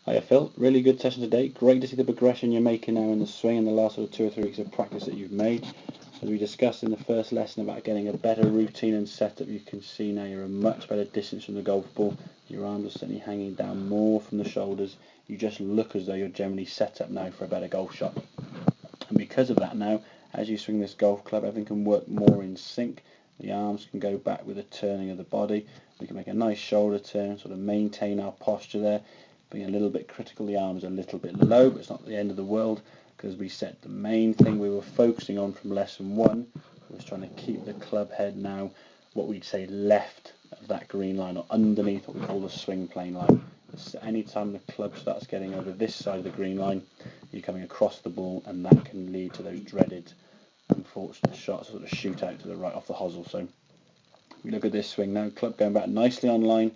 Hiya Phil, really good session today. Great to see the progression you're making now in the swing in the last sort of 2 or 3 weeks of practice that you've made. As we discussed in the first lesson about getting a better routine and setup, you can see now you're a much better distance from the golf ball. Your arms are certainly hanging down more from the shoulders. You just look as though you're generally set up now for a better golf shot. And because of that now, as you swing this golf club, everything can work more in sync. The arms can go back with the turning of the body. We can make a nice shoulder turn, sort of maintain our posture there. Being a little bit critical, the arms are a little bit low, but it's not the end of the world, because we said the main thing we were focusing on from lesson 1 was trying to keep the club head now what we'd say left of that green line, or underneath what we call the swing plane line. So anytime the club starts getting over this side of the green line, you're coming across the ball, and that can lead to those dreaded, unfortunate shots that sort of shoot out to the right off the hosel. So we look at this swing now, club going back nicely on line.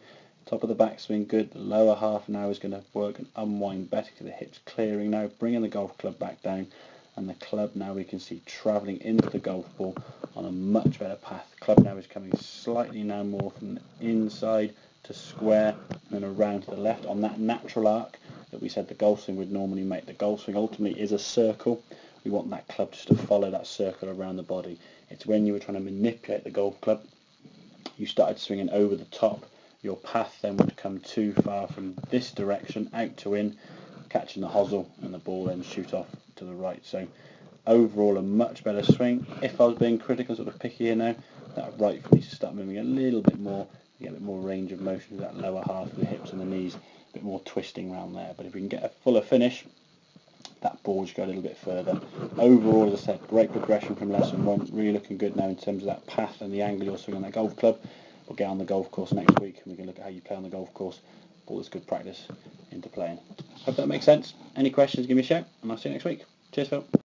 Top of the backswing good, the lower half now is going to work and unwind better because the hips clearing now, bringing the golf club back down, and the club now we can see travelling into the golf ball on a much better path. The club now is coming slightly now more from the inside to square and then around to the left on that natural arc that we said the golf swing would normally make. The golf swing ultimately is a circle. We want that club just to follow that circle around the body. It's when you were trying to manipulate the golf club, you started swinging over the top. Your path then would come too far from this direction out to in, catching the hosel, and the ball then shoot off to the right. So overall a much better swing. If I was being critical, sort of picky here now, that right foot needs to start moving a little bit more, get a bit more range of motion to that lower half of the hips and the knees, a bit more twisting around there. But if we can get a fuller finish, that ball should go a little bit further. Overall, as I said, great progression from lesson 1, really looking good now in terms of that path and the angle you're swinging on that golf club. We'll get on the golf course next week and we can look at how you play on the golf course. All this good practice into playing. Hope that makes sense. Any questions, give me a shout and I'll see you next week. Cheers, Phil.